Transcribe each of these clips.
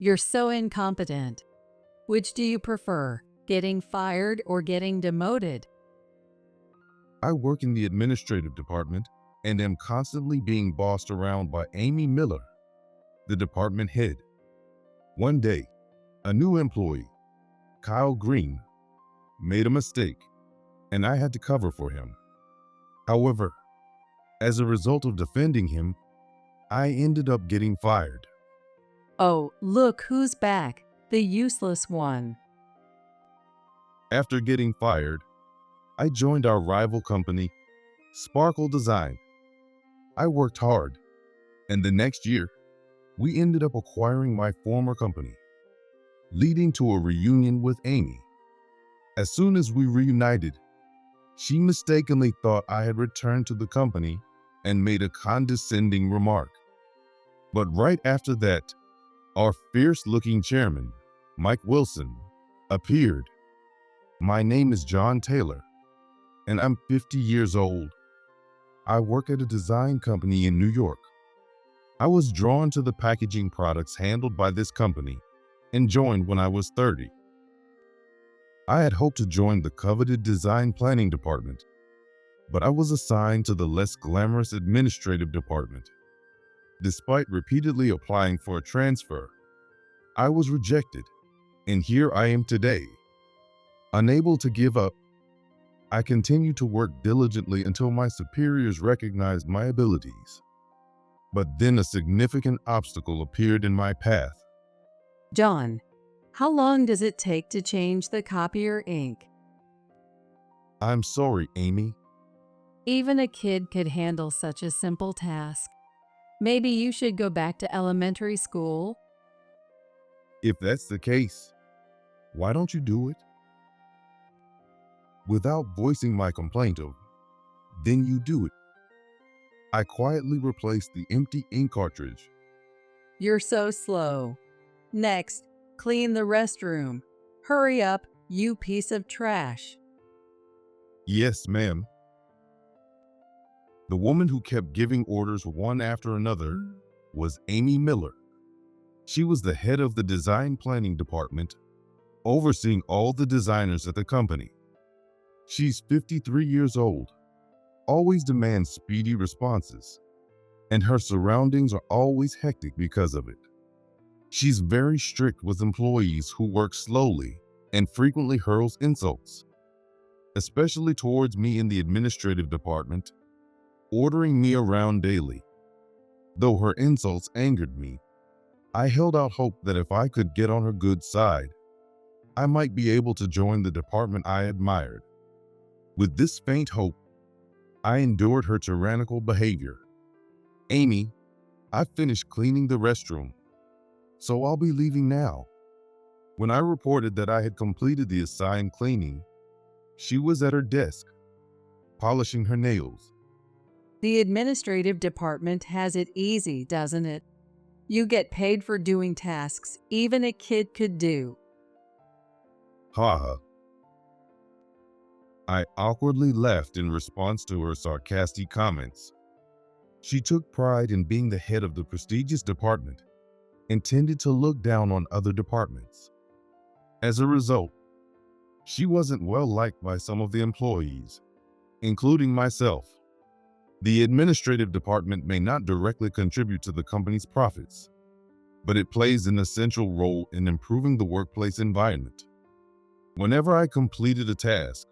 You're so incompetent. Which do you prefer, getting fired or getting demoted? I work in the administrative department and am constantly being bossed around by Amy Miller, the department head. One day, a new employee, Kyle Green, made a mistake, and I had to cover for him. However, as a result of defending him, I ended up getting fired. Oh, look who's back, the useless one. After getting fired, I joined our rival company, Sparkle Design. I worked hard, and the next year, we ended up acquiring my former company, leading to a reunion with Amy. As soon as we reunited, she mistakenly thought I had returned to the company and made a condescending remark. But right after that, our fierce-looking chairman, Mike Wilson, appeared. My name is John Taylor, and I'm 50 years old. I work at a design company in New York. I was drawn to the packaging products handled by this company and joined when I was 30. I had hoped to join the coveted design planning department, but I was assigned to the less glamorous administrative department. Despite repeatedly applying for a transfer, I was rejected, and here I am today. Unable to give up, I continued to work diligently until my superiors recognized my abilities. But then a significant obstacle appeared in my path. John, how long does it take to change the copier ink? I'm sorry, Amy. Even a kid could handle such a simple task. Maybe you should go back to elementary school? If that's the case, why don't you do it? Without voicing my complaint of, then you do it. I quietly replaced the empty ink cartridge. You're so slow. Next, clean the restroom. Hurry up, you piece of trash. Yes, ma'am. The woman who kept giving orders one after another was Amy Miller. She was the head of the design planning department, overseeing all the designers at the company. She's 53 years old, always demands speedy responses, and her surroundings are always hectic because of it. She's very strict with employees who work slowly and frequently hurls insults, especially towards me in the administrative department, ordering me around daily. Though her insults angered me, I held out hope that if I could get on her good side, I might be able to join the department I admired. With this faint hope, I endured her tyrannical behavior. Amy, I finished cleaning the restroom, so I'll be leaving now. When I reported that I had completed the assigned cleaning, she was at her desk, polishing her nails. The administrative department has it easy, doesn't it? You get paid for doing tasks even a kid could do. Ha. I awkwardly laughed in response to her sarcastic comments. She took pride in being the head of the prestigious department and tended to look down on other departments. As a result, she wasn't well liked by some of the employees, including myself. The administrative department may not directly contribute to the company's profits, but it plays an essential role in improving the workplace environment. Whenever I completed a task,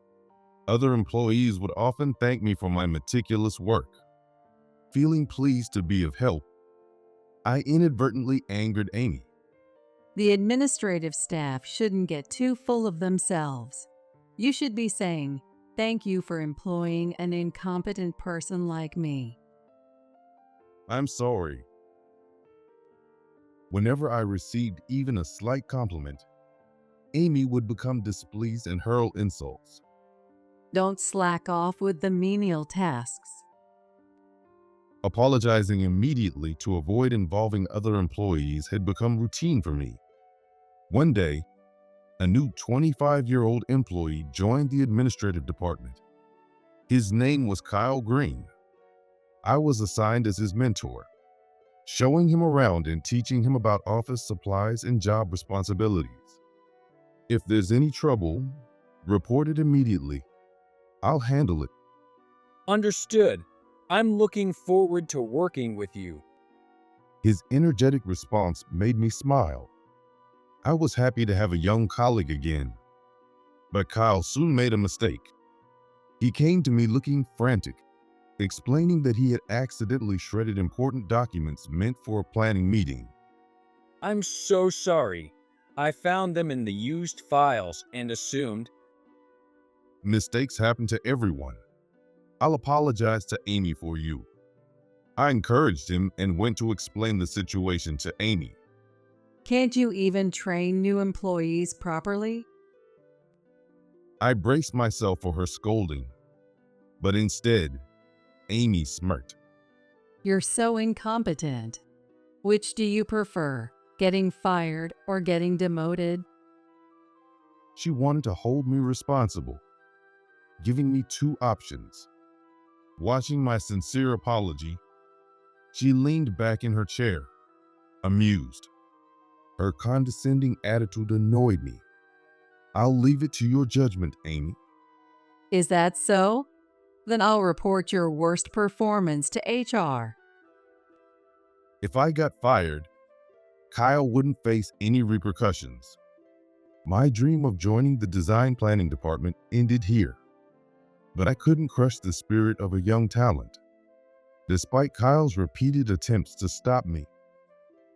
other employees would often thank me for my meticulous work. Feeling pleased to be of help, I inadvertently angered Amy. The administrative staff shouldn't get too full of themselves. You should be saying, "Thank you for employing an incompetent person like me." I'm sorry. Whenever I received even a slight compliment, Amy would become displeased and hurl insults. Don't slack off with the menial tasks. Apologizing immediately to avoid involving other employees had become routine for me. One day, a new 25-year-old employee joined the administrative department. His name was Kyle Green. I was assigned as his mentor. showing him around and teaching him about office supplies and job responsibilities. If there's any trouble, report it immediately. I'll handle it. Understood. I'm looking forward to working with you. His energetic response made me smile. I was happy to have a young colleague again. But Kyle soon made a mistake. He came to me looking frantic, explaining that he had accidentally shredded important documents meant for a planning meeting. I'm so sorry. I found them in the used files and assumed. Mistakes happen to everyone. I'll apologize to Amy for you. I encouraged him and went to explain the situation to Amy. Can't you even train new employees properly? I braced myself for her scolding, but instead, Amy smirked. You're so incompetent. Which do you prefer, getting fired or getting demoted? She wanted to hold me responsible, giving me two options. Watching my sincere apology, she leaned back in her chair, amused. Her condescending attitude annoyed me. I'll leave it to your judgment, Amy. Is that so? Then I'll report your worst performance to HR. If I got fired, Kyle wouldn't face any repercussions. My dream of joining the design planning department ended here. But I couldn't crush the spirit of a young talent. Despite Kyle's repeated attempts to stop me,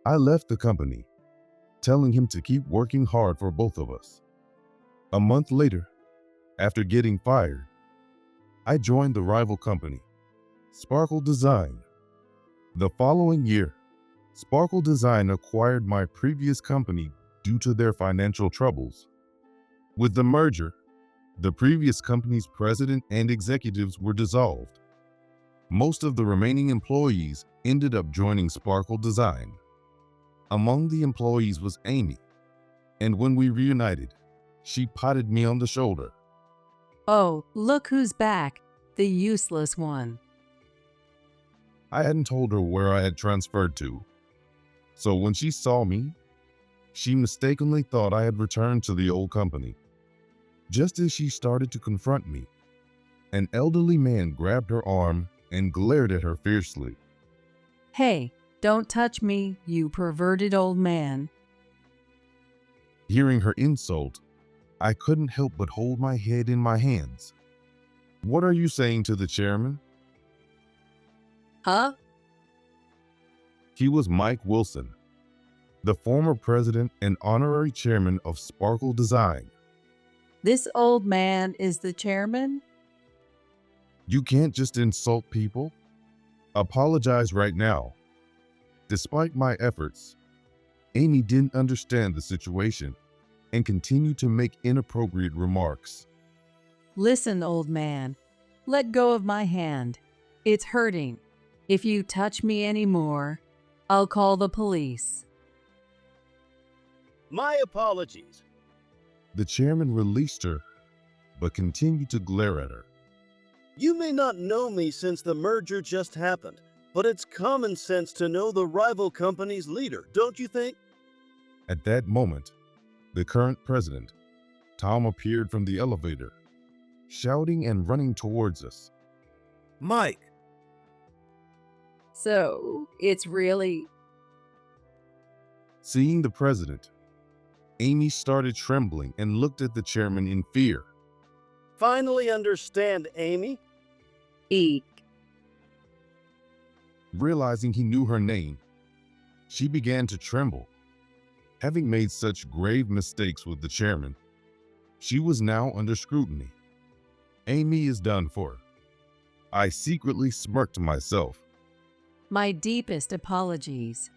I left the company, telling him to keep working hard for both of us. A month later, after getting fired, I joined the rival company, Sparkle Design. The following year, Sparkle Design acquired my previous company due to their financial troubles. With the merger, the previous company's president and executives were dissolved. Most of the remaining employees ended up joining Sparkle Design. Among the employees was Amy, and when we reunited, she patted me on the shoulder. Oh, look who's back, the useless one. I hadn't told her where I had transferred to, so when she saw me, she mistakenly thought I had returned to the old company. Just as she started to confront me, an elderly man grabbed her arm and glared at her fiercely. Hey, don't touch me, you perverted old man. Hearing her insult, I couldn't help but hold my head in my hands. What are you saying to the chairman? Huh? He was Mike Wilson, the former president and honorary chairman of Sparkle Design. This old man is the chairman? You can't just insult people. Apologize right now. Despite my efforts, Amy didn't understand the situation and continued to make inappropriate remarks. Listen, old man, let go of my hand. It's hurting. If you touch me anymore, I'll call the police. My apologies. The chairman released her, but continued to glare at her. You may not know me since the merger just happened, but it's common sense to know the rival company's leader, don't you think? At that moment, the current president, Tom, appeared from the elevator, shouting and running towards us. Mike, So, it's really... Seeing the president, Amy started trembling and looked at the chairman in fear. finally understand, Amy? Eek. Realizing he knew her name, she began to tremble. Having made such grave mistakes with the chairman, she was now under scrutiny. Amy is done for. I secretly smirked to myself. My deepest apologies.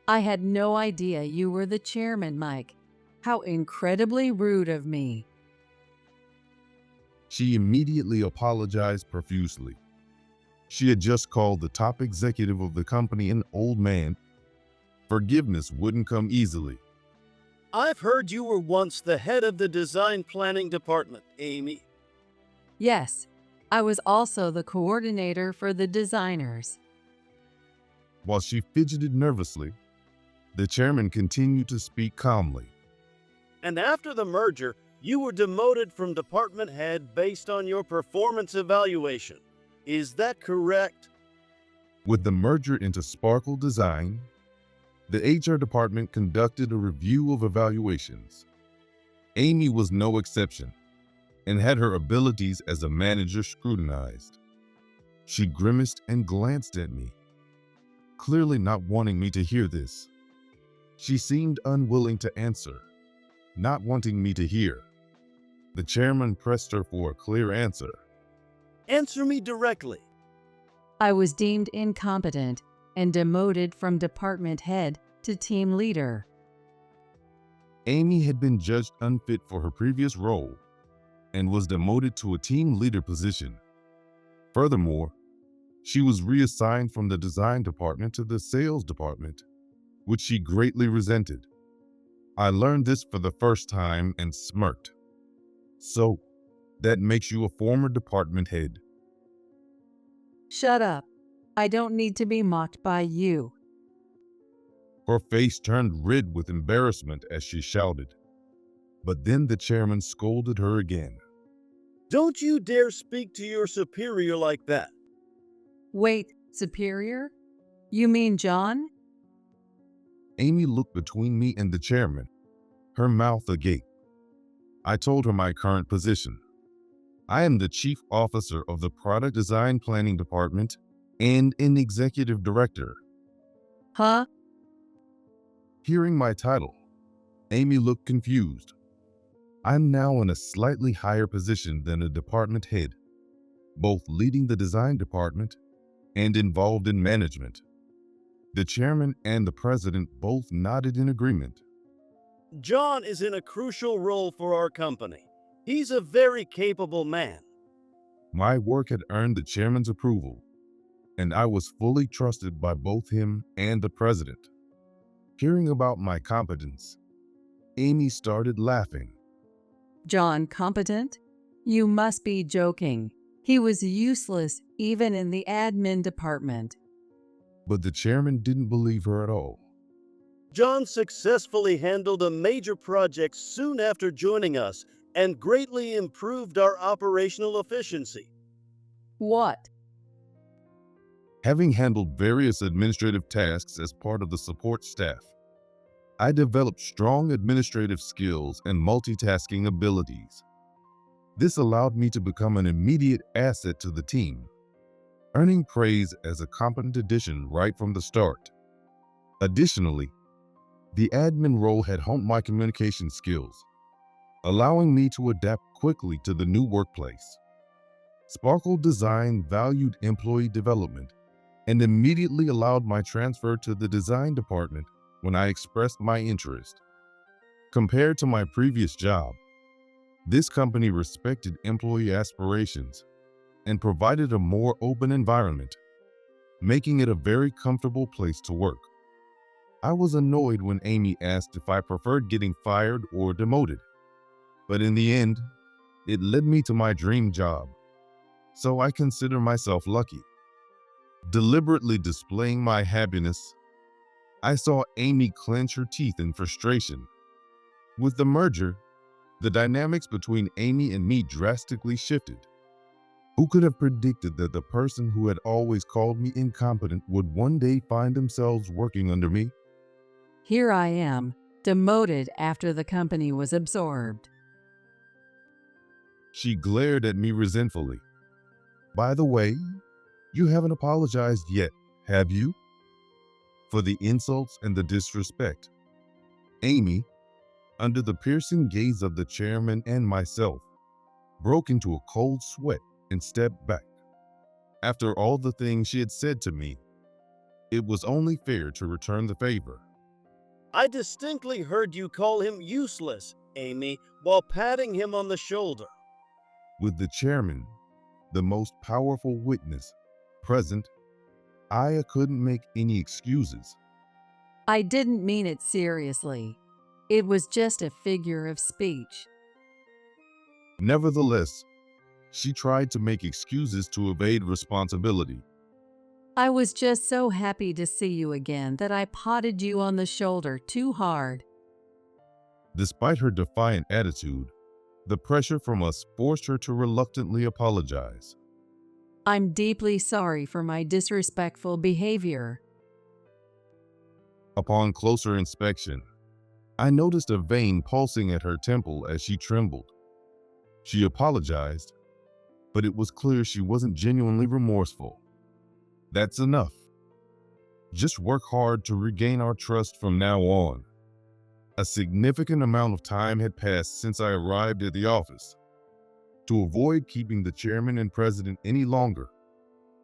I had no idea you were the chairman, Mike. How incredibly rude of me. She immediately apologized profusely. She had just called the top executive of the company an old man. Forgiveness wouldn't come easily. I've heard you were once the head of the design planning department, Amy. Yes, I was also the coordinator for the designers. While she fidgeted nervously, the chairman continued to speak calmly. And after the merger, you were demoted from department head based on your performance evaluation. Is that correct? With the merger into Sparkle Design, the HR department conducted a review of evaluations. Amy was no exception and had her abilities as a manager scrutinized. She grimaced and glanced at me, clearly not wanting me to hear this. She seemed unwilling to answer, not wanting me to hear. The chairman pressed her for a clear answer. Answer me directly. I was deemed incompetent and demoted from department head to team leader. Amy had been judged unfit for her previous role and was demoted to a team leader position. Furthermore, she was reassigned from the design department to the sales department, which she greatly resented. I learned this for the first time and smirked. So, that makes you a former department head. Shut up. I don't need to be mocked by you. Her face turned red with embarrassment as she shouted. But then the chairman scolded her again. Don't you dare speak to your superior like that. Wait, superior? You mean John? Amy looked between me and the chairman, her mouth agape. I told her my current position. I am the chief officer of the product design planning department and an executive director. Huh? Hearing my title, Amy looked confused. I'm now in a slightly higher position than a department head, both leading the design department and involved in management. The chairman and the president both nodded in agreement. John is in a crucial role for our company. He's a very capable man. My work had earned the chairman's approval, and I was fully trusted by both him and the president. Hearing about my competence, Amy started laughing. John competent? You must be joking. He was useless even in the admin department. But the chairman didn't believe her at all. John successfully handled a major project soon after joining us and greatly improved our operational efficiency. What? Having handled various administrative tasks as part of the support staff, I developed strong administrative skills and multitasking abilities. This allowed me to become an immediate asset to the team, earning praise as a competent addition right from the start. Additionally, the admin role had honed my communication skills, allowing me to adapt quickly to the new workplace. Sparkle Design valued employee development and immediately allowed my transfer to the design department when I expressed my interest. Compared to my previous job, this company respected employee aspirations and provided a more open environment, making it a very comfortable place to work. I was annoyed when Amy asked if I preferred getting fired or demoted, but in the end, it led me to my dream job, so I consider myself lucky. Deliberately displaying my happiness, I saw Amy clench her teeth in frustration. With the merger, the dynamics between Amy and me drastically shifted. Who could have predicted that the person who had always called me incompetent would one day find themselves working under me? Here I am, demoted after the company was absorbed. She glared at me resentfully. By the way, you haven't apologized yet, have you? For the insults and the disrespect. Amy, under the piercing gaze of the chairman and myself, broke into a cold sweat and stepped back. After all the things she had said to me, it was only fair to return the favor. I distinctly heard you call him useless, Amy, while patting him on the shoulder. With the chairman, the most powerful witness, present, I couldn't make any excuses. I didn't mean it seriously. It was just a figure of speech. Nevertheless, she tried to make excuses to evade responsibility. I was just so happy to see you again that I potted you on the shoulder too hard. Despite her defiant attitude, the pressure from us forced her to reluctantly apologize. I'm deeply sorry for my disrespectful behavior. Upon closer inspection, I noticed a vein pulsing at her temple as she trembled. She apologized, but it was clear she wasn't genuinely remorseful. That's enough. Just work hard to regain our trust from now on. A significant amount of time had passed since I arrived at the office. To avoid keeping the chairman and president any longer,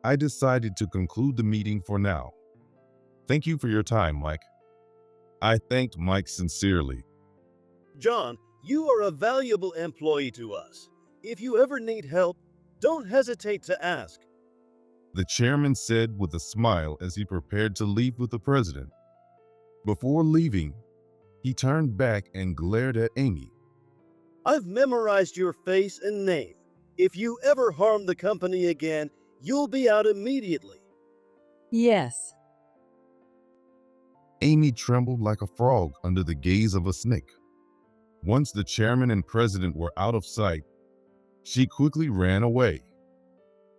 I decided to conclude the meeting for now. Thank you for your time, Mike. I thanked Mike sincerely. John, you are a valuable employee to us. If you ever need help, don't hesitate to ask. The chairman said with a smile as he prepared to leave with the president. Before leaving, he turned back and glared at Amy. I've memorized your face and name. If you ever harm the company again, you'll be out immediately. Yes. Amy trembled like a frog under the gaze of a snake. Once the chairman and president were out of sight, she quickly ran away.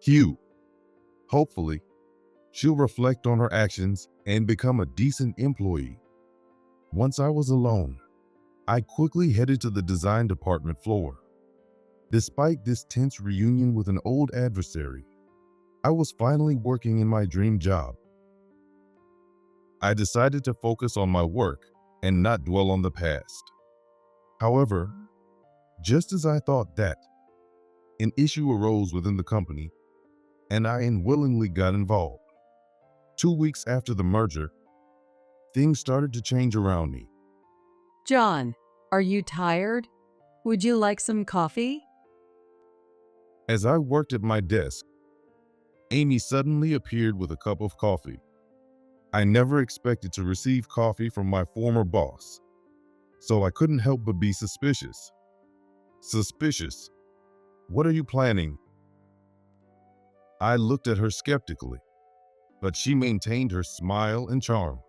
Hugh. Hopefully, she'll reflect on her actions and become a decent employee. Once I was alone, I quickly headed to the design department floor. Despite this tense reunion with an old adversary, I was finally working in my dream job. I decided to focus on my work and not dwell on the past. However, just as I thought that, an issue arose within the company, and I unwillingly got involved. 2 weeks after the merger, things started to change around me. John, are you tired? Would you like some coffee? As I worked at my desk, Amy suddenly appeared with a cup of coffee. I never expected to receive coffee from my former boss, so I couldn't help but be suspicious. Suspicious? What are you planning? I looked at her skeptically, but she maintained her smile and charm.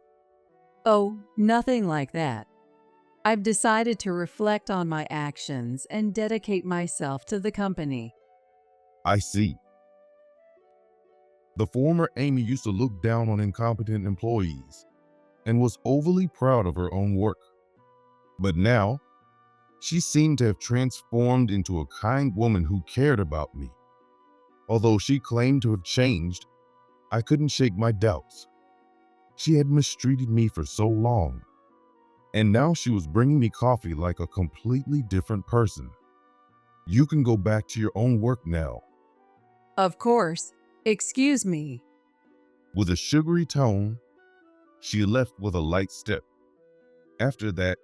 Oh, nothing like that. I've decided to reflect on my actions and dedicate myself to the company. I see. The former Amy used to look down on incompetent employees and was overly proud of her own work. But now, she seemed to have transformed into a kind woman who cared about me. Although she claimed to have changed, I couldn't shake my doubts. She had mistreated me for so long, and now she was bringing me coffee like a completely different person. You can go back to your own work now. Of course. Excuse me. With a sugary tone, she left with a light step. After that,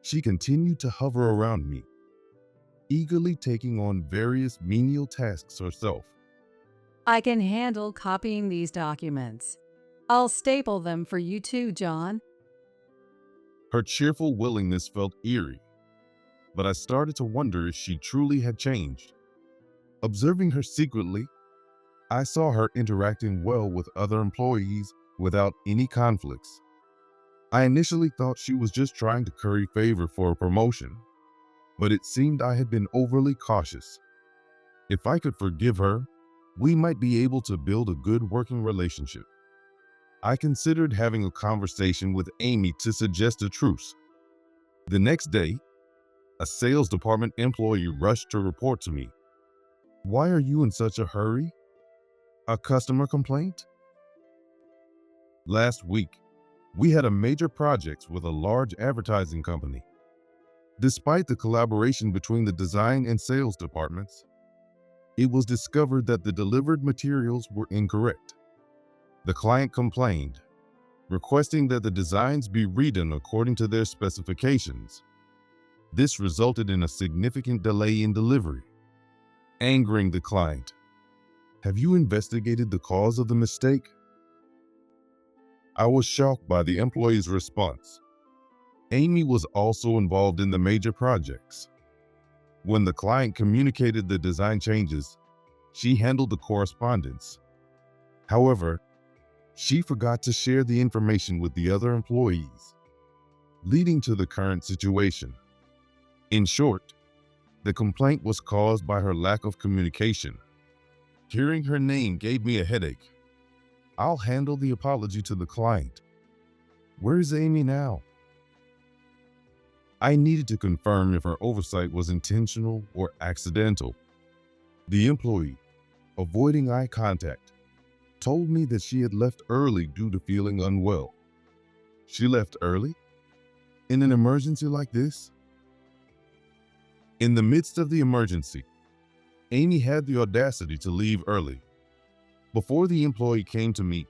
she continued to hover around me, eagerly taking on various menial tasks herself. I can handle copying these documents. I'll staple them for you too, John. Her cheerful willingness felt eerie, but I started to wonder if she truly had changed. Observing her secretly, I saw her interacting well with other employees without any conflicts. I initially thought she was just trying to curry favor for a promotion, but it seemed I had been overly cautious. If I could forgive her, we might be able to build a good working relationship. I considered having a conversation with Amy to suggest a truce. The next day, a sales department employee rushed to report to me. "Why are you in such a hurry? A customer complaint?" Last week, we had a major project with a large advertising company. Despite the collaboration between the design and sales departments, it was discovered that the delivered materials were incorrect. The client complained, requesting that the designs be redone according to their specifications. This resulted in a significant delay in delivery, angering the client. "Have you investigated the cause of the mistake?" I was shocked by the employee's response. Amy was also involved in the major projects. When the client communicated the design changes, she handled the correspondence. However, She forgot to share the information with the other employees, leading to the current situation. In short, the complaint was caused by her lack of communication. Hearing her name gave me a headache. I'll handle the apology to the client. Where's Amy now? I needed to confirm if her oversight was intentional or accidental. The employee, avoiding eye contact, told me that she had left early due to feeling unwell. She left early? In an emergency like this? In the midst of the emergency, Amy had the audacity to leave early. Before the employee came to me,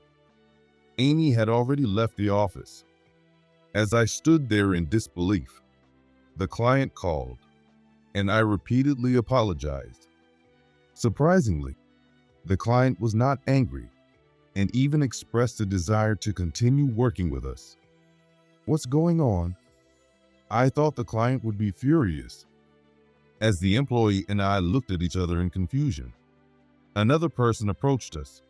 Amy had already left the office. As I stood there in disbelief, the client called, and I repeatedly apologized. Surprisingly, the client was not angry and even expressed a desire to continue working with us. What's going on? I thought the client would be furious. As the employee and I looked at each other in confusion, another person approached us.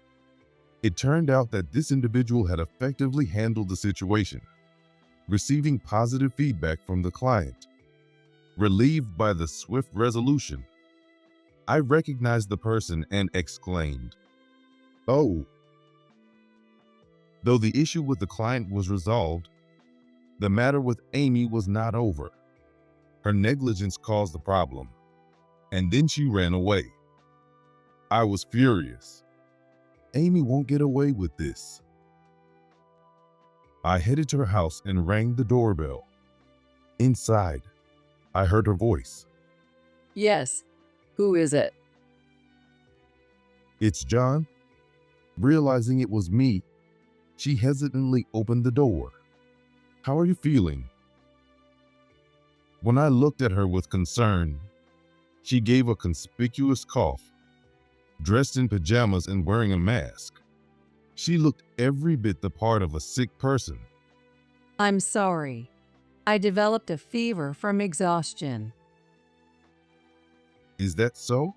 It turned out that this individual had effectively handled the situation, receiving positive feedback from the client. Relieved by the swift resolution, I recognized the person and exclaimed, "Oh!" Though the issue with the client was resolved, the matter with Amy was not over. Her negligence caused the problem, and then she ran away. I was furious. Amy won't get away with this. I headed to her house and rang the doorbell. Inside, I heard her voice. Yes. Who is it? "It's John." Realizing it was me, she hesitantly opened the door. "How are you feeling?" When I looked at her with concern, she gave a conspicuous cough. Dressed in pajamas and wearing a mask, she looked every bit the part of a sick person. I'm sorry. I developed a fever from exhaustion. Is that so?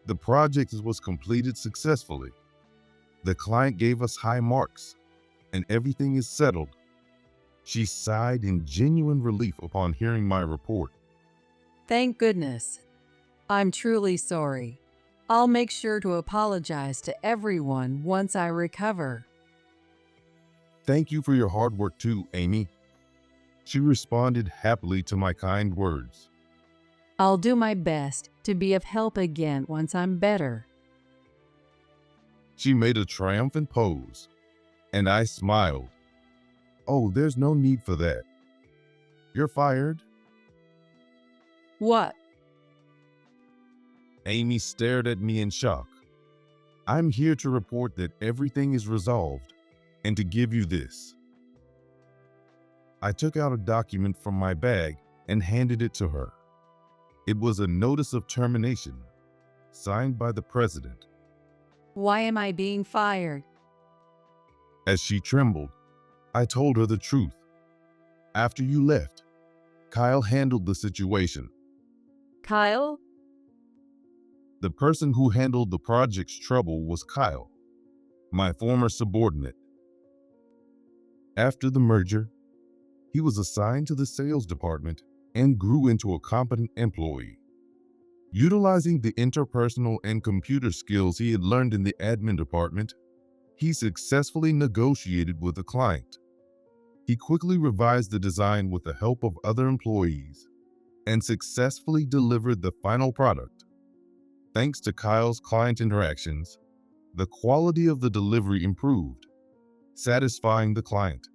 The project was completed successfully. The client gave us high marks, and everything is settled. She sighed in genuine relief upon hearing my report. Thank goodness. I'm truly sorry. I'll make sure to apologize to everyone once I recover. Thank you for your hard work too, Amy. She responded happily to my kind words. I'll do my best to be of help again once I'm better. She made a triumphant pose, and I smiled. Oh, there's no need for that. You're fired? What? Amy stared at me in shock. I'm here to report that everything is resolved and to give you this. I took out a document from my bag and handed it to her. It was a notice of termination, signed by the president. Why am I being fired? As she trembled, I told her the truth. After you left, Kyle handled the situation. Kyle? The person who handled the project's trouble was Kyle, my former subordinate. After the merger, he was assigned to the sales department and grew into a competent employee. Utilizing the interpersonal and computer skills he had learned in the admin department, he successfully negotiated with the client. He quickly revised the design with the help of other employees and successfully delivered the final product. Thanks to Kyle's client interactions, the quality of the delivery improved, satisfying the client.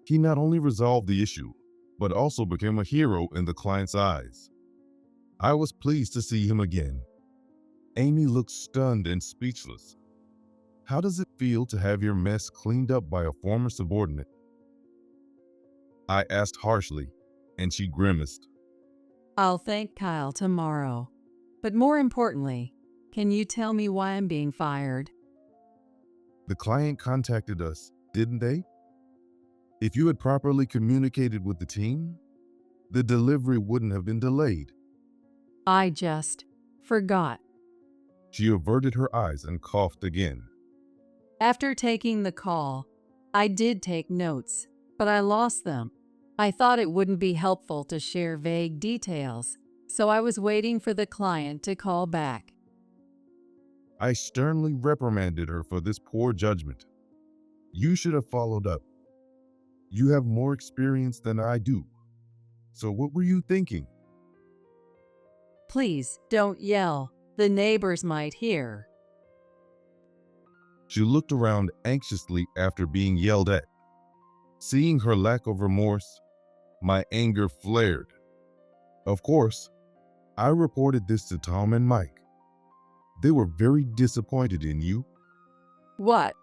He not only resolved the issue, but also became a hero in the client's eyes. I was pleased to see him again. Amy looked stunned and speechless. How does it feel to have your mess cleaned up by a former subordinate? I asked harshly, and she grimaced. I'll thank Kyle tomorrow. But more importantly, can you tell me why I'm being fired? The client contacted us, didn't they? If you had properly communicated with the team, the delivery wouldn't have been delayed. I just forgot. She averted her eyes and coughed again. After taking the call, I did take notes, but I lost them. I thought it wouldn't be helpful to share vague details, so I was waiting for the client to call back. I sternly reprimanded her for this poor judgment. You should have followed up. You have more experience than I do. So what were you thinking? Please don't yell. The neighbors might hear. She looked around anxiously after being yelled at. Seeing her lack of remorse, my anger flared. Of course, I reported this to Tom and Mike. They were very disappointed in you. What?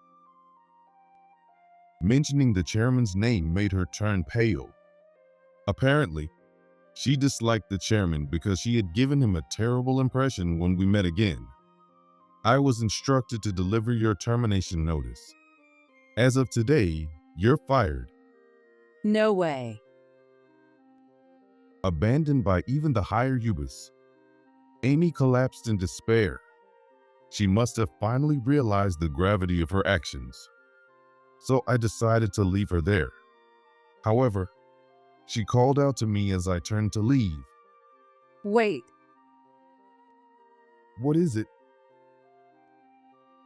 Mentioning the chairman's name made her turn pale. Apparently, she disliked the chairman because she had given him a terrible impression when we met again. I was instructed to deliver your termination notice. As of today, you're fired. No way. Abandoned by even the higher Ubis, Amy collapsed in despair. She must have finally realized the gravity of her actions. So I decided to leave her there. However, she called out to me as I turned to leave. Wait, What is it?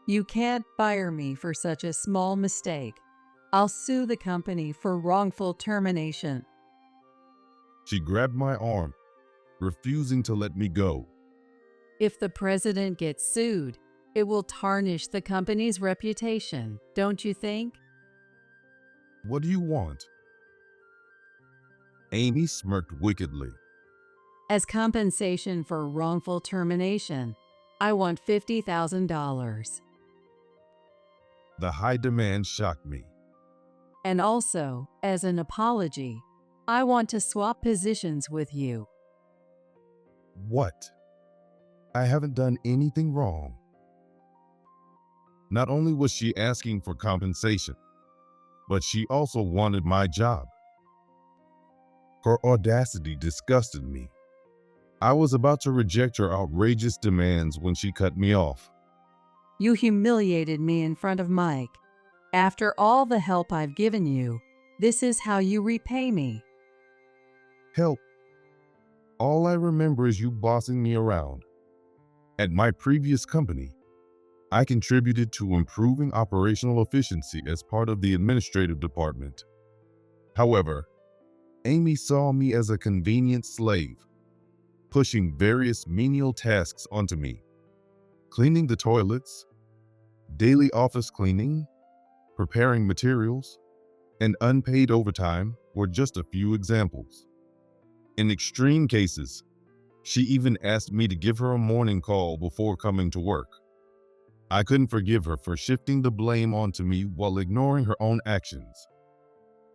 you can't fire me for such a small mistake. I'll sue the company for wrongful termination. She grabbed my arm, refusing to let me go. If the president gets sued, it will tarnish the company's reputation, don't you think? What do you want? Amy smirked wickedly. As compensation for wrongful termination, I want $50,000. The high demand shocked me. And also, as an apology, I want to swap positions with you. What? I haven't done anything wrong. Not only was she asking for compensation, but she also wanted my job. Her audacity disgusted me. I was about to reject her outrageous demands when she cut me off. You humiliated me in front of Mike. After all the help I've given you, this is how you repay me. Help. All I remember is you bossing me around. At my previous company, I contributed to improving operational efficiency as part of the administrative department. However, Amy saw me as a convenient slave, pushing various menial tasks onto me. Cleaning the toilets, daily office cleaning, preparing materials, and unpaid overtime were just a few examples. In extreme cases, she even asked me to give her a morning call before coming to work. I couldn't forgive her for shifting the blame onto me while ignoring her own actions.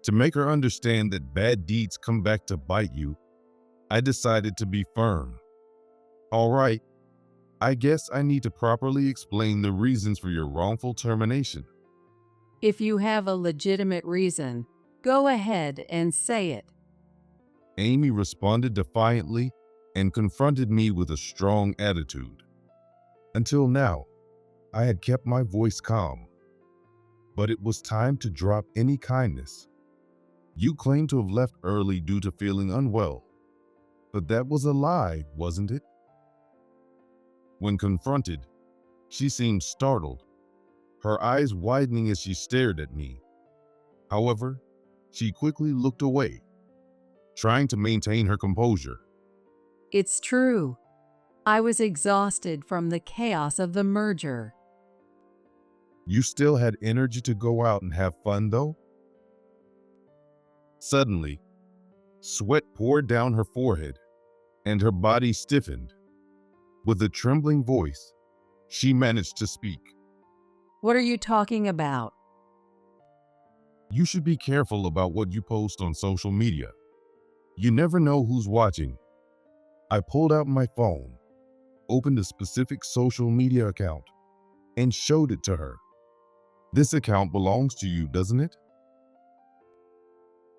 To make her understand that bad deeds come back to bite you, I decided to be firm. All right, I guess I need to properly explain the reasons for your wrongful termination. If you have a legitimate reason, go ahead and say it. Amy responded defiantly and confronted me with a strong attitude. Until now, I had kept my voice calm, but it was time to drop any kindness. You claimed to have left early due to feeling unwell, but that was a lie, wasn't it? When confronted, she seemed startled, her eyes widening as she stared at me. However, she quickly looked away, trying to maintain her composure. It's true. I was exhausted from the chaos of the merger. You still had energy to go out and have fun, though? Suddenly, sweat poured down her forehead, and her body stiffened. With a trembling voice, she managed to speak. What are you talking about? You should be careful about what you post on social media. You never know who's watching. I pulled out my phone, opened a specific social media account, and showed it to her. This account belongs to you, doesn't it?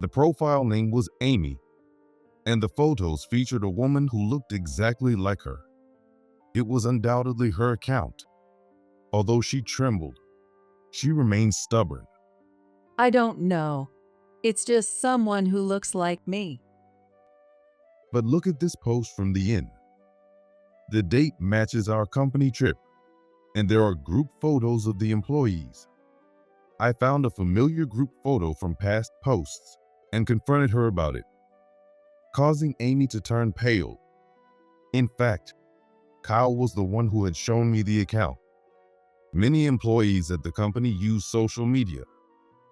The profile name was Amy, and the photos featured a woman who looked exactly like her. It was undoubtedly her account. Although she trembled, She remained stubborn. I don't know. It's just someone who looks like me. But look at this post from the inn. The date matches our company trip, and there are group photos of the employees. I found a familiar group photo from past posts and confronted her about it, causing Amy to turn pale. In fact, Kyle was the one who had shown me the account. Many employees at the company use social media,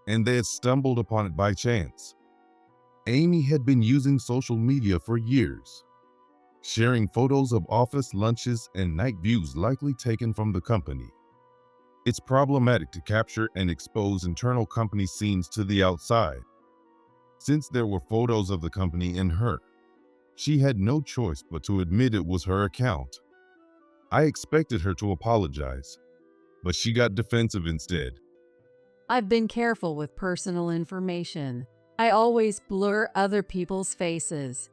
and they had stumbled upon it by chance. Amy had been using social media for years, sharing photos of office lunches and night views likely taken from the company. It's problematic to capture and expose internal company scenes to the outside. Since there were photos of the company and her, she had no choice but to admit it was her account. I expected her to apologize, but she got defensive instead. I've been careful with personal information. I always blur other people's faces.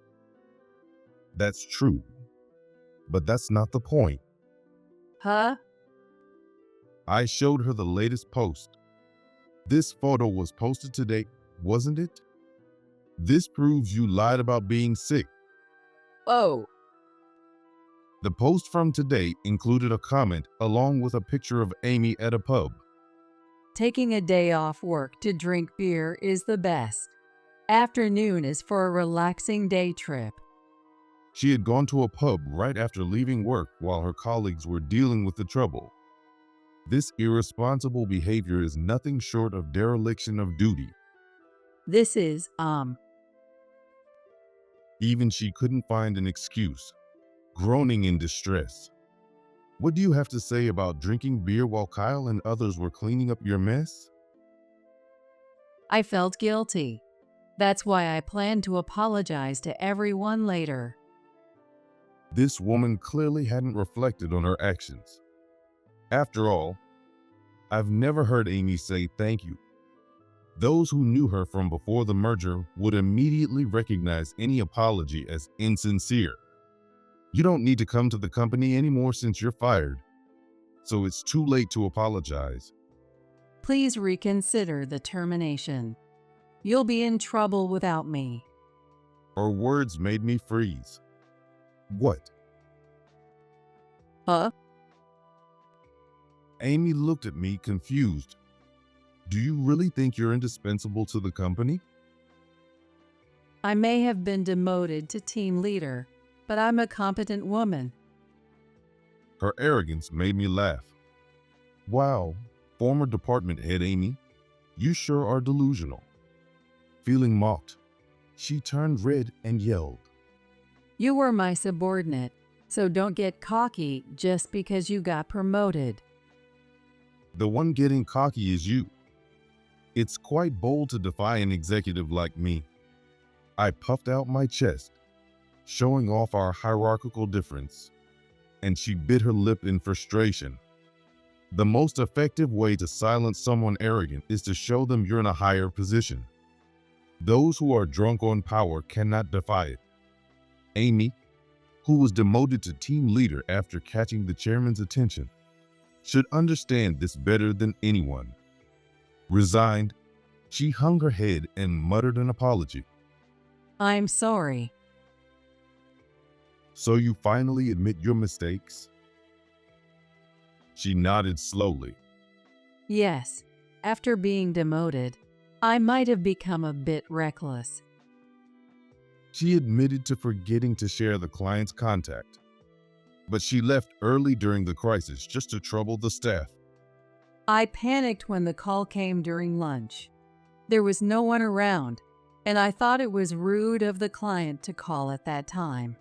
That's true, but that's not the point. Huh? I showed her the latest post. This photo was posted today, wasn't it? This proves you lied about being sick. Oh, The post from today included a comment along with a picture of Amy at a pub. taking a day off work to drink beer is the best. Afternoon is for a relaxing day trip. She had gone to a pub right after leaving work while her colleagues were dealing with the trouble. This irresponsible behavior is nothing short of dereliction of duty. This is, Even she couldn't find an excuse, groaning in distress. What do you have to say about drinking beer while Kyle and others were cleaning up your mess? I felt guilty. That's why I plan to apologize to everyone later. This woman clearly hadn't reflected on her actions. After all, I've never heard Amy say thank you. Those who knew her from before the merger would immediately recognize any apology as insincere. You don't need to come to the company anymore since you're fired, so it's too late to apologize. Please reconsider the termination. You'll be in trouble without me. Her words made me freeze. What? Huh? Amy looked at me confused. Do you really think you're indispensable to the company? I may have been demoted to team leader, but I'm a competent woman. Her arrogance made me laugh. Wow, former department head Amy, you sure are delusional. Feeling mocked, she turned red and yelled. You were my subordinate, so don't get cocky just because you got promoted. The one getting cocky is you. It's quite bold to defy an executive like me. I puffed out my chest, showing off our hierarchical difference, and she bit her lip in frustration. The most effective way to silence someone arrogant is to show them you're in a higher position. Those who are drunk on power cannot defy it. Amy, who was demoted to team leader after catching the chairman's attention, should understand this better than anyone. Resigned, she hung her head and muttered an apology. I'm sorry. So you finally admit your mistakes? She nodded slowly. Yes, after being demoted, I might have become a bit reckless. She admitted to forgetting to share the client's contact, but she left early during the crisis just to trouble the staff. I panicked when the call came during lunch. There was no one around, and I thought it was rude of the client to call at that time.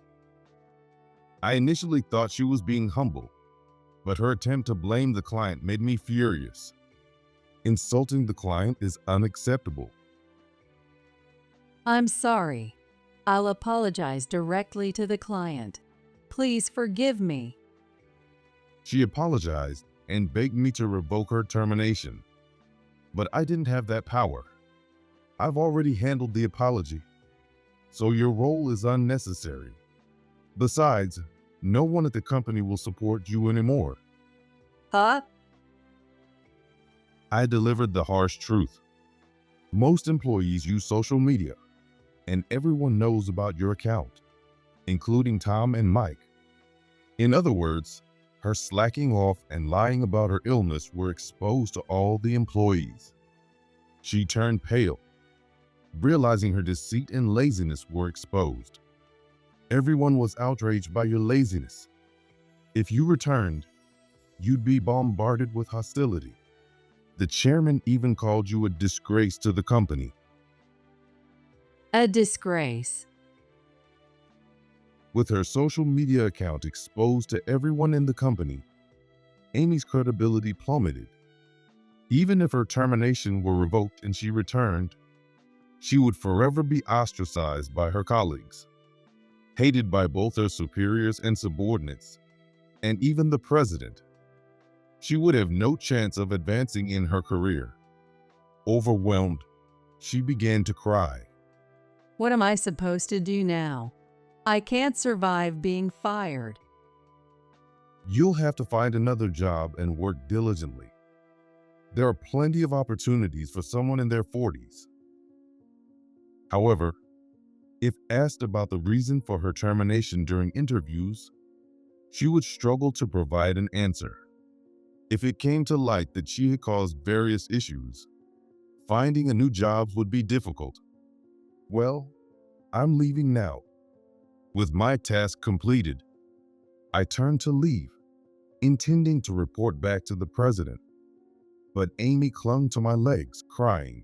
I initially thought she was being humble, but her attempt to blame the client made me furious. Insulting the client is unacceptable. I'm sorry. I'll apologize directly to the client. Please forgive me. She apologized and begged me to revoke her termination, but I didn't have that power. I've already handled the apology, so your role is unnecessary. Besides, no one at the company will support you anymore. Huh? I delivered the harsh truth. Most employees use social media, and everyone knows about your account, including Tom and Mike. In other words, her slacking off and lying about her illness were exposed to all the employees. She turned pale, realizing her deceit and laziness were exposed. Everyone was outraged by your laziness. If you returned, you'd be bombarded with hostility. The chairman even called you a disgrace to the company. A disgrace. With her social media account exposed to everyone in the company, Amy's credibility plummeted. Even if her termination were revoked and she returned, she would forever be ostracized by her colleagues, hated by both her superiors and subordinates, and even the president. She would have no chance of advancing in her career. Overwhelmed, she began to cry. What am I supposed to do now? I can't survive being fired. You'll have to find another job and work diligently. There are plenty of opportunities for someone in their 40s. However, if asked about the reason for her termination during interviews, she would struggle to provide an answer. If it came to light that she had caused various issues, finding a new job would be difficult. Well, I'm leaving now. With my task completed, I turned to leave, intending to report back to the president. But Amy clung to my legs, crying.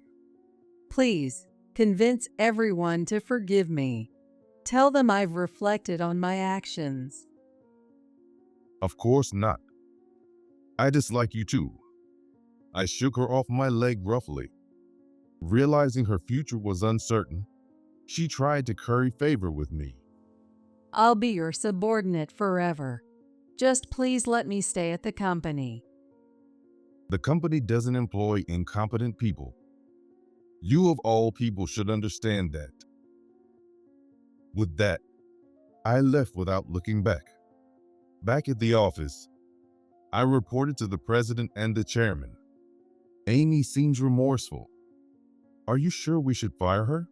Please, convince everyone to forgive me. Tell them I've reflected on my actions. Of course not. I dislike you too. I shook her off my leg roughly. Realizing her future was uncertain, she tried to curry favor with me. I'll be your subordinate forever. Just please let me stay at the company. The company doesn't employ incompetent people. You of all people should understand that. With that, I left without looking back. Back at the office, I reported to the president and the chairman. Amy seems remorseful. Are you sure we should fire her?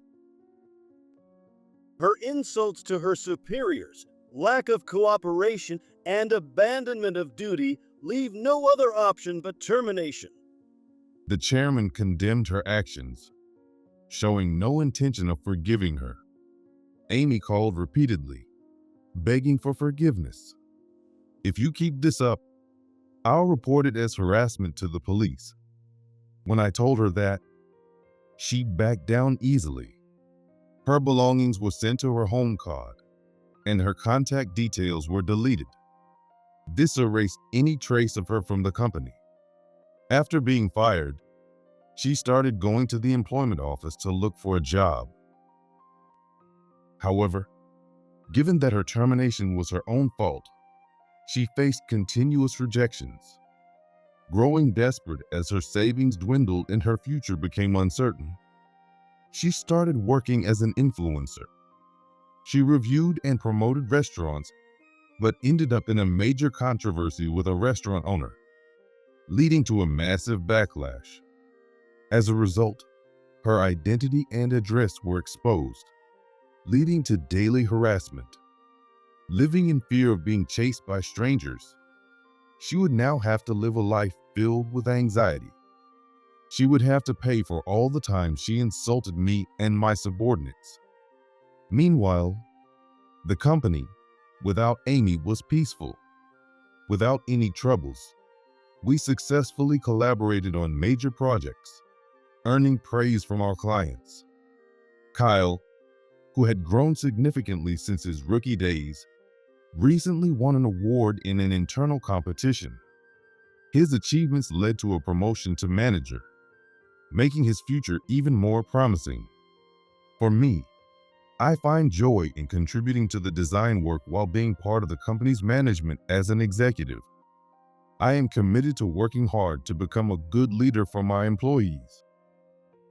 Her insults to her superiors, lack of cooperation, and abandonment of duty leave no other option but termination. The chairman condemned her actions, showing no intention of forgiving her. Amy called repeatedly, begging for forgiveness. If you keep this up, I'll report it as harassment to the police. When I told her that, she backed down easily. Her belongings were sent to her home card, and her contact details were deleted. This erased any trace of her from the company. After being fired, she started going to the employment office to look for a job. However, given that her termination was her own fault, she faced continuous rejections. Growing desperate as her savings dwindled and her future became uncertain, she started working as an influencer. She reviewed and promoted restaurants, but ended up in a major controversy with a restaurant owner, leading to a massive backlash. As a result, her identity and address were exposed, leading to daily harassment. Living in fear of being chased by strangers, she would now have to live a life filled with anxiety. She would have to pay for all the time she insulted me and my subordinates. Meanwhile, the company, without Amy, was peaceful. Without any troubles, we successfully collaborated on major projects, earning praise from our clients. Kyle, who had grown significantly since his rookie days, recently won an award in an internal competition. His achievements led to a promotion to manager, making his future even more promising. For me, I find joy in contributing to the design work while being part of the company's management as an executive. I am committed to working hard to become a good leader for my employees.